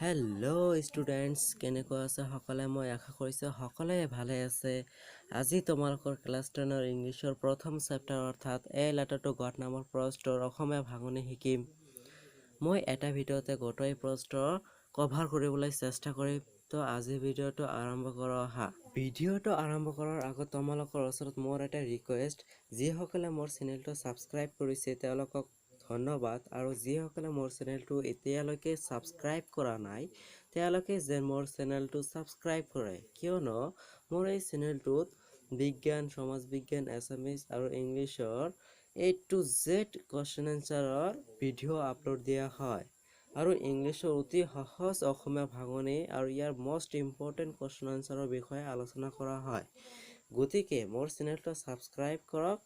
Hello' students, কেনেকুৱা আছে সকলে? মই আশা কৰিছোঁ সকলোৱে ভালে আছে। আজি তোমালোকৰ ক্লাছ 10ৰ ইংলিছৰ প্ৰথম চেপ্টাৰ অৰ্থাৎ এ লেটাৰ টু গড নামৰ প্ৰশ্নৰ অসমীয়া ভাঙনি শিকিম। মই এটা ভিডিঅ'তে গোটেই প্ৰশ্ন কভাৰ কৰিবলৈ চেষ্টা কৰিম। তো আজি ভিডিঅ'টো আৰম্ভ কৰোঁ আহা। ভিডিঅ'টো আৰম্ভ কৰাৰ আগত তোমালোকৰ ওচৰত মোৰ এটা ৰিকুৱেষ্ট, যিসকলে মোৰ চেনেলটো ছাবস্ক্ৰাইব কৰিছে তেওঁলোকক ধন্যবাদ, আৰু যিসকলে মোৰ চেনেলটো এতিয়ালৈকে ছাবস্ক্ৰাইব কৰা নাই তেওঁলোকে যেন মোৰ চেনেলটো ছাবস্ক্ৰাইব কৰে, কিয়নো মোৰ এই চেনেলটোত বিজ্ঞান, সমাজ বিজ্ঞান, এছামিজ আৰু ইংলিছৰ A to Z কুৱেশ্যন এনচাৰৰ ভিডিঅ' আপলোড দিয়া হয়, আৰু ইংলিছৰ অতি সহজ অসমীয়া ভাঙনি আৰু ইয়াৰ মষ্ট ইম্পৰ্টেণ্ট কুৱেশ্যন এনচাৰৰ বিষয়ে আলোচনা কৰা হয়। গতিকে মোৰ চেনেলটো ছাবস্ক্ৰাইব কৰক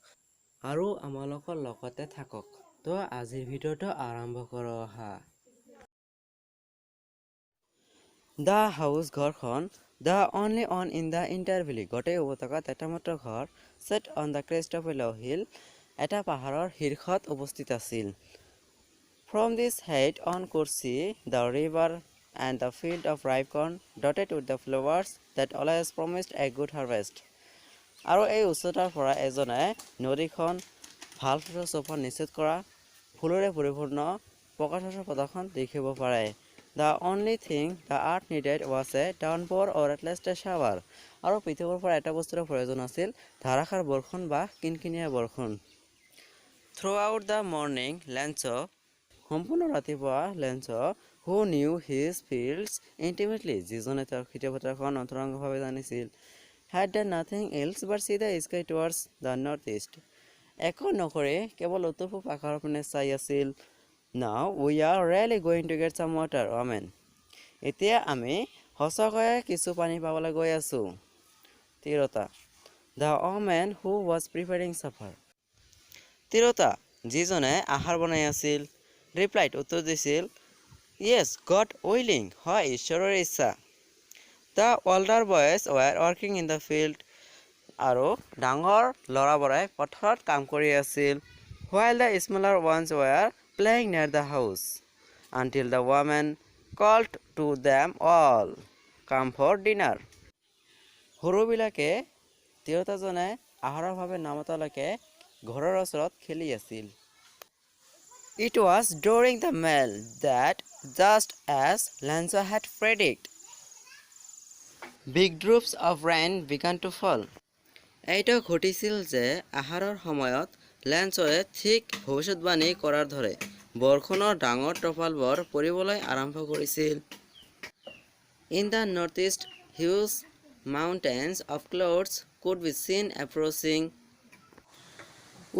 আৰু আমালোকৰ লগতে থাকক। তো আজিৰ ভিডিঅ'টো আৰম্ভ কৰোঁ আহা। দ্য হাউচ ঘৰখন the only one in the entire valley, গোটেই উপত্যকাত এটা মাত্ৰ ঘৰ, set on the crest of a low' hill, এটা পাহাৰৰ শীৰ্ষত উপস্থিত আছিল। From this height one could see the river and the field of ripe corn dotted with the flowers that always promised a good harvest. আৰু এই উচ্চতাৰ পৰা এজনে নদীখন ভাল ফচল চপোৱা নিশ্চিত কৰা ফুলেৰে পৰিপূৰ্ণ প্ৰকাশৰ প্ৰদৰ্শন দেখিব পাৰে। The only thing the earth needed was a downpour or at least a shower, আৰু পৃথিৱীৰ পৰা এটা বস্তুৰ প্ৰয়োজন আছিল, ধাৰাসাৰ বৰষুণ বা কিনকিনীয়া বৰষুণ। Throughout the morning Lencho, সম্পূৰ্ণ ৰাতিপুৱা Lencho, who knew his fields intimately, যিজনে তেওঁৰ খেতিপথাৰখন অন্তৰংগভাৱে জানিছিল, had done nothing else but see the sky towards the northeast, একো নকৰি কেৱল উত্তৰ পূব আকাশৰ পিনে চাই আছিল। Now we are really going to get some water, amen, এতিয়া আমি সঁচাকৈয়ে কিছু পানী পাবলৈ গৈ আছোঁ। 13টা The omen who was preparing supper, 13টা যিজনে আহাৰ বনাই আছিল, ৰিপ্লাইড উত্তৰ দিছিল, Yes, God willing, হয় ঈশ্বৰৰ ইচ্ছা। The older boys were working in the field, আৰু ডাঙৰ ল'ৰাবোৰে পথাৰত কাম কৰি আছিল, while the smaller ones were playing near the house, until the woman called to them all, come for dinner, সৰুবিলাকে তিৰোতাজনে আহাৰৰ বাবে নামতালৈকে ঘৰৰ ওচৰত খেলি আছিল। It was during the meal that, just as Lanza had predicted, big drops of rain began to fall, এইটো ঘটিছিল যে আহাৰৰ সময়ত লেঞ্চয়ে ঠিক ভৱিষ্যতবাণী কৰাৰ দৰে বৰষুণৰ ডাঙৰ টোপালবোৰ পৰিবলৈ আৰম্ভ কৰিছিল। In the northeast, huge mountains of clouds could be seen approaching,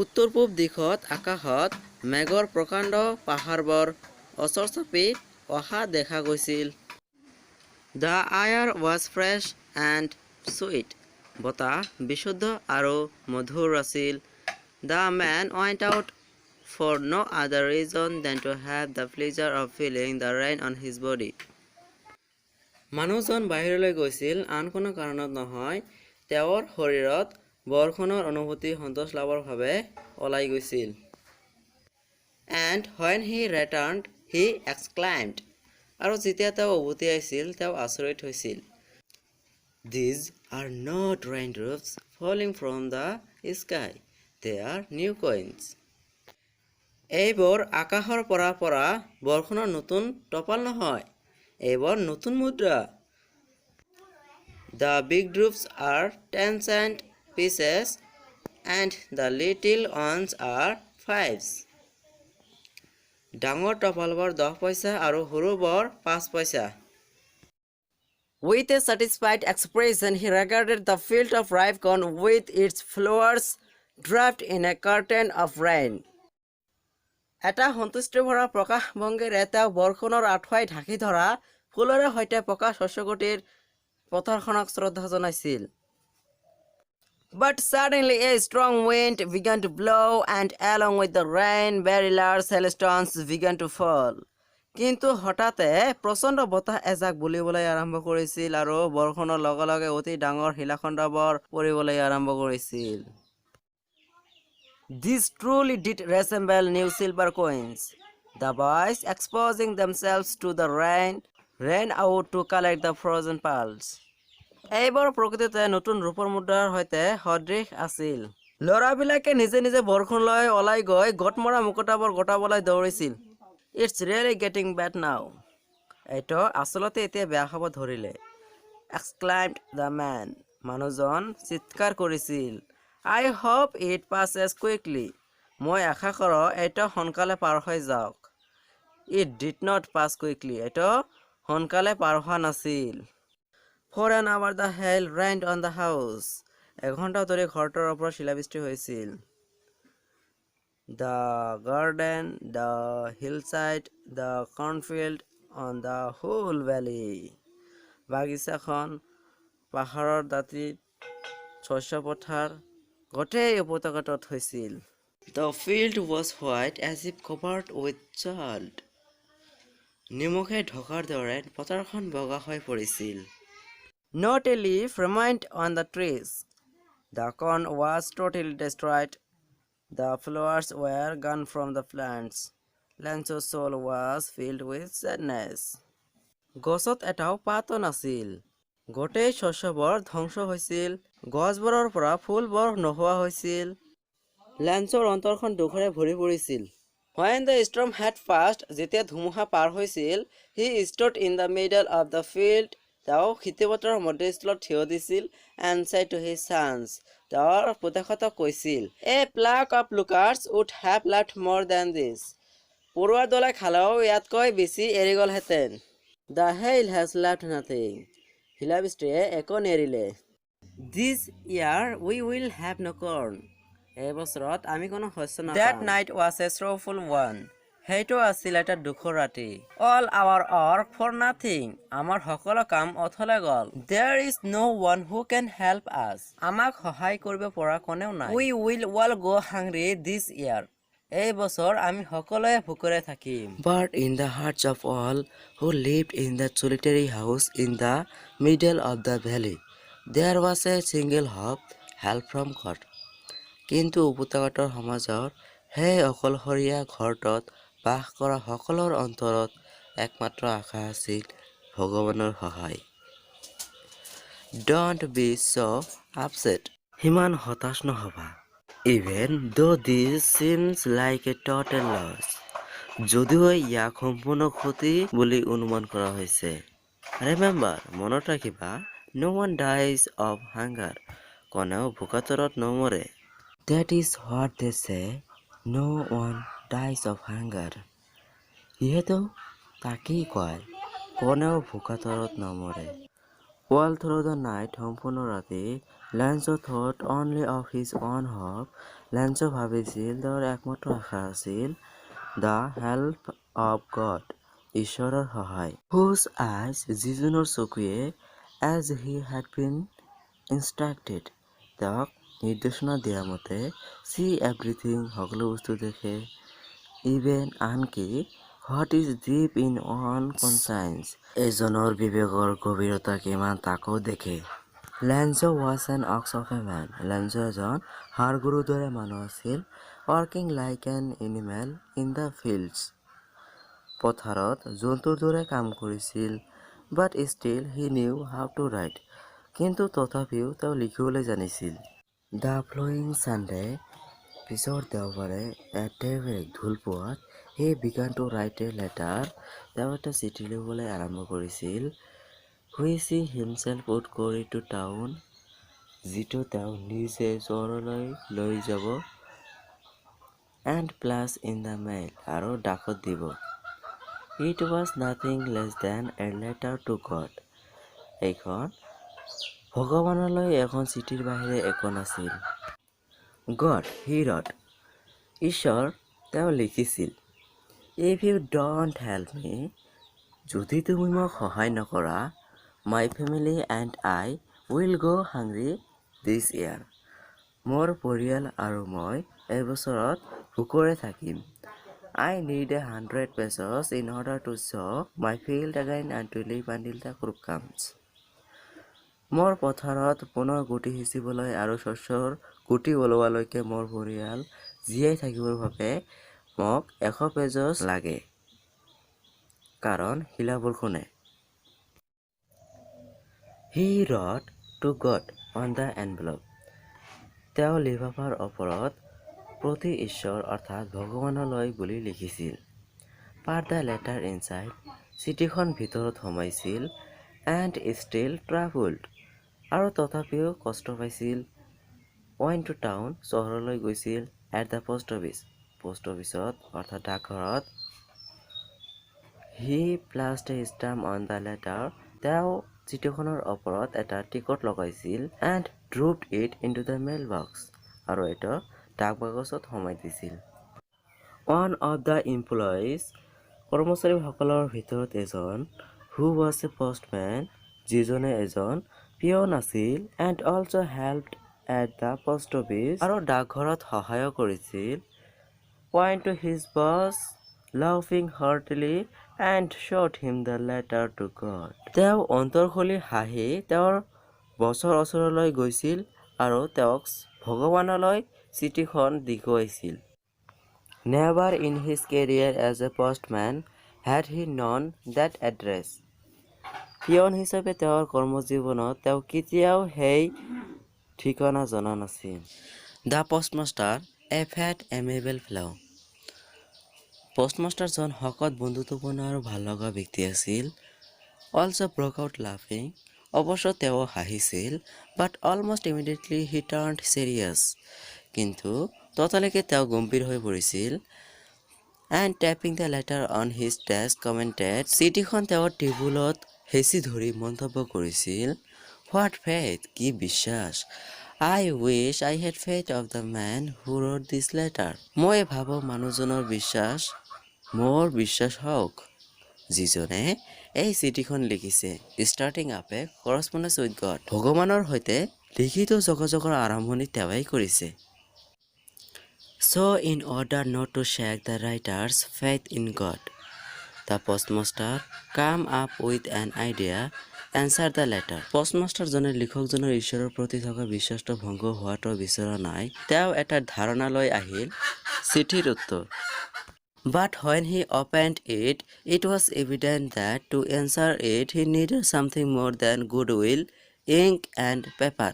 উত্তৰ পূব দিশত আকাশত মেঘৰ প্ৰকাণ্ড পাহাৰবোৰ ওচৰ চাপি অহা দেখা গৈছিল। The air was fresh and sweet, বতাহ বিশুদ্ধ আৰু মধুৰ আছিল। The man went out for no other reason than to have the pleasure of feeling the rain on his body, মানুহজন বাহিৰলৈ গৈছিল আন কোনো কাৰণত নহয়, তেওঁৰ শৰীৰত বৰষুণৰ অনুভূতি সন্তোষ লাভৰ বাবে ওলাই গৈছিল। And when he returned, he exclaimed, আৰু যেতিয়া তেওঁ উভতি আহিছিল তেওঁ আচৰিত হৈছিল, These are not raindrops falling from the sky, they are new coins, এইবোৰ আকাশৰ পৰা পৰা বৰষুণৰ নতুন টোপাল নহয়, এইবোৰ নতুন মুদ্ৰা। The big drops are 10 cent pieces and the little ones are 5s, ডাঙৰ টোপালবোৰ 10 পইচা আৰু সৰুবোৰ 5 পইচা। With a satisfied expression, he regarded the field of ripe corn with its flowers draped in a curtain of rain, এটা সন্তুষ্টি ভৰা প্ৰকাশ ভংগীৰে তেওঁ বৰষুণৰ আঁঠুৱাই ঢাকি ধৰা ফুলৰে সৈতে পকা শস্যগুটিৰ পথাৰখনক শ্ৰদ্ধা জনাইছিল। But suddenly a strong wind began to blow, and along with the rain, very large hailstones began to fall, কিন্তু হঠাতে প্ৰচণ্ড বতাহ এজাক বলিবলৈ আৰম্ভ কৰিছিল আৰু বৰষুণৰ লগে লগে অতি ডাঙৰ শিলাখণ্ডবোৰ পৰিবলৈ আৰম্ভ কৰিছিল। These truly did resemble new silver coins, the boys exposing themselves to the rain ran out to collect the frozen pearls. এইবোৰ প্ৰকৃততে নতুন ৰূপৰ মুদ্ৰাৰ সৈতে সদৃশ আছিল। ল'ৰাবিলাকে নিজে নিজে বৰষুণলৈ ওলাই গৈ গটমৰা মুকুতাবোৰ গোটাবলৈ দৌৰিছিল। It's really getting bad now. এইটো আচলতে এতিয়া বেয়া হ'ব ধৰিলে। Exclaimed the man. মানুহজন চিৎকাৰ কৰিছিল। I hope it passes quickly. মই আশা কৰোঁ এইটো সোনকালে পাৰ হৈ যাওক। It did not pass quickly. এইটো সোনকালে পাৰ হোৱা নাছিল। For an hour the hail rained on the house. এঘণ্টা ধৰি ঘৰটোৰ ওপৰত শিলাবৃষ্টি হৈছিল। The garden, the hillside, the cornfield, on the whole valley. বাগিচাখন, পাহাৰৰ দাঁতিত, শস্য পথাৰ, গোটেই উপত্যকাটোত হৈছিল। The field was white as if covered with salt. নিমখে ঢকাৰ দৰে পথাৰখন বগা হৈ পৰিছিল। Not a leaf remained on the trees. The corn was totally destroyed. The flowers were gone from the plants. Lance's soul was filled with sadness. গছত এটাও পাতো নাছিল। গোটেই শস্যবোৰ ধ্বংস হৈছিল। গছবোৰৰ পৰা ফুলবোৰ নোহোৱা হৈছিল। লেন্সৰ অন্তৰখন দুখেৰে ভৰি পৰিছিল। When the storm had passed, যেতিয়া ধুমুহা পাৰ হৈছিল, he stood in the middle of the field. তেওঁ খেতিপথাৰৰ মধ্যস্থলত থিয় দিছিল and said to his sons. তেওঁৰ পুতেকহঁতক কৈছিল, A flock of lookouts would have left more than this. পৰুৱাৰ দলে খালেও ইয়াতকৈ বেছি এৰি গ'লহেঁতেন। The hail has left nothing. শিলাবৃষ্টিয়ে একো নেৰিলে। This year we will have no corn. এই বছৰত আমি কোনো শস্য নাপাম। That night was a sorrowful one. সেইটো আছিল এটা দুখৰ ৰাতি। All our work for nothing. আমাৰ সকলো কাম অথলে গ'ল। There is no one who can help us. আমাক সহায় কৰিব পৰা কোনেও নাই। We will all go hungry this year. এই বছৰ আমি সকলোৱে ভোকৰে থাকিম। But in the hearts of all who lived in that solitary house in the middle of the valley, there was a single hope, help from God. কিন্তু উপত্যকাটোৰ সমাজৰ সেই অকলশৰীয়া ঘৰটোত বাস কৰা সকলৰ অন্তৰত একমাত্ৰ আশা আছিল ভগৱানৰ সহায়। Don't be so upset. সিমান হতাশ নহবা। Even though this seems like a total loss. যদিও ইয়াক সম্পূৰ্ণ ক্ষতি বুলি অনুমান কৰা হৈছে। Remember, মনত ৰাখিবা, no one dies of hunger. কোনেও ভোকাতুৰত নমৰে। That is what they say. No one dies of hunger. যিহেতু তাকেই কয়, কোনেও ভোকাতুৰত নমৰে। All through the night, সম্পূৰ্ণ ৰাতি, Lanzo thought only of his own hope. Lanzo ভাবিছিল তেওঁৰ একমাত্ৰ আশা আছিল the help of God. ঈশ্বৰৰ সহায়। Whose eyes, যিজনৰ চকুৱে as he had been instructed. তেওঁক নিৰ্দেশনা দিয়া মতে see everything, সকলো বস্তু দেখে। Even আনকি what is deep in one conscience, এজনৰ বিবেকৰ গভীৰতা কিমান তাকো দেখে। Lanzo was an ox of a man. Lanzo এজন ষাঁড়গৰুৰ দৰে মানুহ আছিল, working like an animal in the fields. পথাৰত জন্তুৰ দৰে কাম কৰিছিল, but still he knew how to write. কিন্তু তথাপিও তেওঁ লিখিবলৈ জানিছিল। The following Sunday, পিছৰ দেওবাৰে at daybreak, ঢোলপুৱাত, he began to write a letter. তেওঁ এটা চিঠি লিখিবলৈ আৰম্ভ কৰিছিল, which he himself would carry to town, যিটো তেওঁ নিজে চহৰলৈ লৈ যাব, and place in the mail, আৰু ডাকত দিব। It was nothing less than a letter to God. এইখন ভগৱানলৈ এখন চিঠিৰ বাহিৰে একো নাছিল। God, he wrote. ঈশ্বৰ, তেওঁ লিখিছিল, If you don't help me, যদি তুমি মোক সহায় নকৰা, my family and I will go hungry this year. মোৰ পৰিয়াল আৰু মই এই বছৰত ভোকৰে থাকিম। I need 100 pesos in order to sow my field again and to live until the crop comes. মোৰ পথাৰত পুনৰ গুটি সিঁচিবলৈ আৰু শস্যৰ গুটি ওলোৱালৈকে মোৰ পৰিয়াল জীয়াই থাকিবৰ বাবে মোক 100 পেজছ লাগে। কাৰণ শিলাবৰষুণে He wrote to God on the envelope. তেওঁ লিফাফাৰ ওপৰত প্ৰতি ঈশ্বৰ অৰ্থাৎ ভগৱানলৈ বুলি লিখিছিল। Per the letter inside, চিঠিখন ভিতৰত সোমাইছিল and still traveled, আৰু তথাপিও কষ্ট পাইছিল। Went to town, চহৰলৈ গৈছিল। At the post office, post officeত অৰ্থাৎ ডাকঘৰত। He placed a stamp on the letter, তেওঁ চিঠিখনৰ ওপৰত এটা টিকট লগাইছিল and dropped it into the mailbox, আৰু এটা ডাকবাকচত সোমাই দিছিল। One of the employees, কৰ্মচাৰীসকলৰ ভিতৰত এজন, who was a postman, যিজনে এজন পিয়ন আছিল, and also helped at the post office, আৰু ডাকঘৰত সহায় কৰিছিল, point to his boss, laughing heartily, and showed him the letter to God. তেওঁ অন্তৰ খুলি হাঁহি তেওঁৰ বছৰ ওচৰলৈ গৈছিল আৰু তেওঁক ভগৱানলৈ চিঠিখন দেখুৱাইছিল। Never in his career as a postman had he known that address. Peon হিচাপে তেওঁৰ কৰ্মজীৱনত তেওঁ কেতিয়াও সেই ঠিকনা জনা নাছিল। The postmaster, a fat amiable fellow. পোষ্টমাষ্টাৰজন শকত বন্ধুত্বপূৰ্ণ আৰু ভাল লগা ব্যক্তি আছিল। Also broke out laughing. অৱশ্য তেওঁ হাঁহিছিল, but almost immediately he turned serious. কিন্তু ততালিকে তেওঁ গম্ভীৰ হৈ পৰিছিল। And tapping the letter on his desk commented, চিঠিখন তেওঁৰ টেবুলত হেঁচি ধৰি মন্তব্য কৰিছিল, What faith, কি বিশ্বাস। I wish I had faith of the man who wrote this letter. মই ভাবোঁ মানুহজনৰ বিশ্বাস মোৰ বিশ্বাস হওক, যিজনে এই চিঠিখন লিখিছে। Starting up a correspondence with God. ভগৱানৰ সৈতে লিখিত যোগাযোগৰ আৰম্ভণি তেওঁই কৰিছে। So in order not to shake the writer's faith in God, the postmaster came up with an idea, answered the letter. পোষ্টমাষ্টাৰজনে লিখকজনৰ ঈশ্বৰৰ প্ৰতি থকা বিশ্বাসটো ভংগ হোৱাটো বিচৰা নাই। তেওঁ এটা ধাৰণালৈ আহিল, চিঠিৰ উত্তৰ। But when he opened it, it was evident that to answer it he needed something more than goodwill, ink and paper.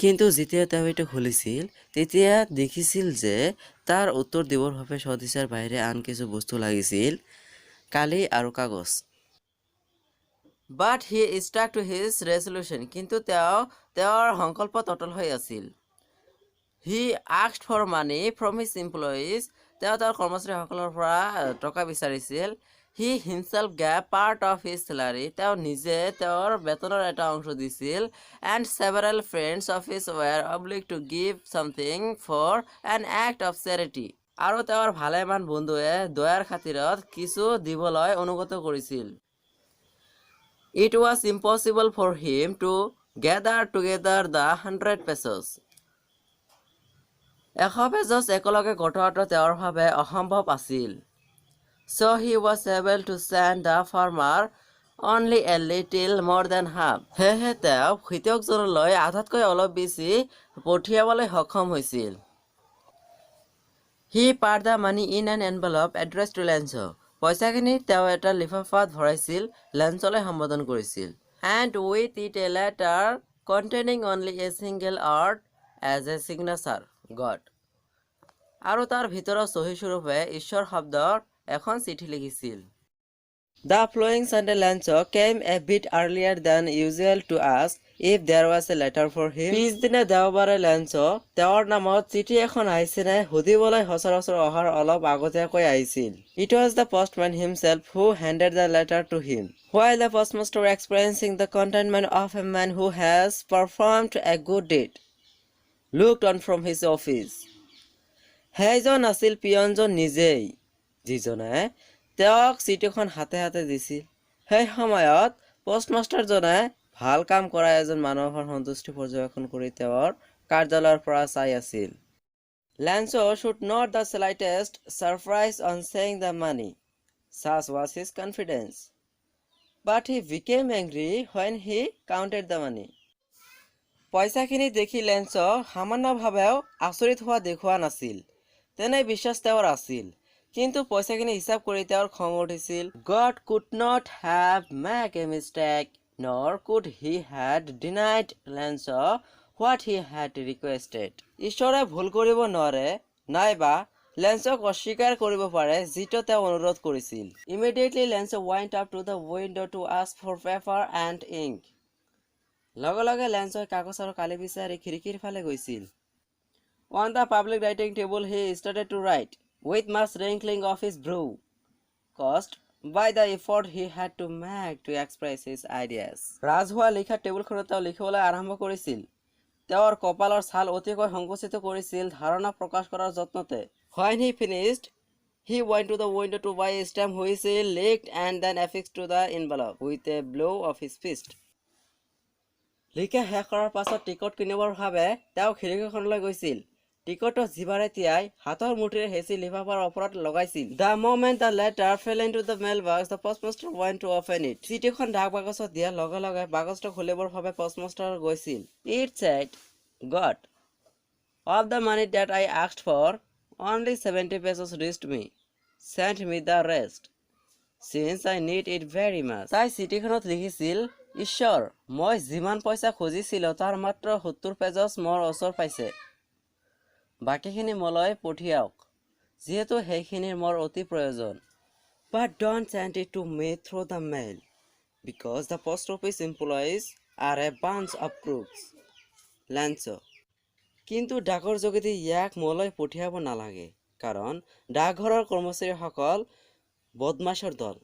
কিন্তু যেতিয়া তেওঁ এইটো খুলিছিল, তেতিয়া দেখিছিল যে তাৰ উত্তৰ দিবৰ বাবে সদিচ্ছাৰ বাহিৰে আন কিছু বস্তু লাগিছিল, কালি আৰু কাগজ। But he stuck to his resolution. কিন্তু তেওঁ তেওঁৰ সংকল্পত অটল হৈ আছিল। He asked for money from his employees. তেওঁ তেওঁৰ কৰ্মচাৰীসকলৰ পৰা টকা বিচাৰিছিল। He himself gave part of his salary. তেওঁ নিজে তেওঁৰ বেতনৰ এটা অংশ দিছিল। And several friends of his were obliged to give something for an act of charity. আৰু তেওঁৰ ভালেমান বন্ধুৱে দয়াৰ খাতিৰত কিছু দিবলৈ অনুগত কৰিছিল। It was impossible for him to gather together the 100 pesos. 100 পেজছ একেলগে গোটোৱাটো তেওঁৰ বাবে অসম্ভৱ আছিল। So he was able to send the farmer only a little more than half. সেয়েহে তেওঁ খেতিয়কজনলৈ আধাতকৈ অলপ বেছি পঠিয়াবলৈ সক্ষম হৈছিল। He put the money in an envelope addressed to Lancho. পইচাখিনি তেওঁ এটা লিফাফাত ভৰাইছিল, লেঞ্চলৈ সম্বোধন কৰিছিল। And with it a letter containing only a single word as a signature, God. আৰু তাৰ ভিতৰত চহী স্বৰূপে ঈশ্বৰ শব্দৰ এখন চিঠি লিখিছিল। The following Sunday Lancho came a bit earlier than usual to ask if there was a letter for him. পিছদিনা দেওবাৰে লেঞ্চো তেওঁৰ নামত চিঠি এখন আহিছেনে সুধিবলৈ সচৰাচৰ অহাৰ অলপ আগতীয়াকৈ আহিছিল। It was the postman himself who handed the letter to him. While the postmaster experiencing the contentment of a man who has performed a good deed, looked on from his office. সেইজন আছিল পিয়নজন নিজেই, যিজনে তেওঁক চিঠিখন হাতে হাতে দিছিল। সেই সময়ত পোষ্টমাষ্টাৰজনে ভাল কাম কৰা এজন মানুহৰ সন্তুষ্টি পৰ্যবেক্ষণ কৰি তেওঁৰ কাৰ্যালয়ৰ পৰা চাই আছিল। Lancho should not the slightest surprise on seeing the money. Such was his confidence. But he became angry when he counted the money. পইচাখিনি দেখি লেঞ্চো সামান্যভাৱেও আচৰিত হোৱা দেখুওৱা নাছিল। তেনে বিশ্বাস তেওঁৰ আছিল। কিন্তু পইচাখিনি হিচাপ কৰি তেওঁৰ খং উঠিছিল। God could not have made a mistake. nor could he had denied Lancer what he had requested. ঈশ্বৰে ভুল কৰিব নোৱাৰে নাইবা লেন্সক অস্বীকাৰ কৰিব পাৰে যিটো তেওঁ অনুৰোধ কৰিছিল. Immediately Lancer went up to the window to ask for paper and ink. লগে লগে লেন্সই কাগজ আৰু কালি বিচাৰি খিৰিকীৰ ফালে গৈছিল. On the public writing table he started to write with much wrinkling of his brow, caused by the effort he had to make to express his ideas. ৰাজহুৱা লিখা টেবুলখনত তেওঁ লিখিবলৈ আৰম্ভ কৰিছিল. তেওঁৰ কপালৰ ছাল অতিকৈ সংকুচিত কৰিছিল ধাৰণা প্ৰকাশ কৰাৰ যত্নতে. When he finished, he went to the window to buy a stamp which he licked and then affixed to the envelope with a blow of his fist. লিখা শেষ কৰাৰ পাছত টিকট কিনিবৰ বাবে তেওঁ খিৰিকীখনলৈ গৈছিল. টিকটটো জিভাৰে তিয়াই হাতৰ মুঠিৰে হেঁচি লিফাফাৰ ওপৰত লগাইছিল. The moment the letter fell into the mailbox, the postmaster went to open it. চিঠিখন ডাক বাকচত দিয়াৰ লগে লগে বাকচটো খুলিবৰ বাবে postmaster গৈছিল. It said, "God, of the money that I asked for, only 70 pesos reached me. Send me the rest, since I need it very much." তাই চিঠিখনত লিখিছিল, ঈশ্বৰ, মই যিমান পইচা খুজিছিলোঁ তাৰ মাত্ৰ 70 পেজছ মোৰ ওচৰ পাইছে. বাকীখিনি মোলৈ পঠিয়াওক যিহেতু সেইখিনিৰ মোৰ অতি প্ৰয়োজন. But don't send it to me through the mail, because the post office employees are a bunch of crooks. Lancer. কিন্তু ডাকৰ যোগেদি ইয়াক মোলৈ পঠিয়াব নালাগে কাৰণ ডাকঘৰৰ কৰ্মচাৰীসকল বদমাছৰ দল.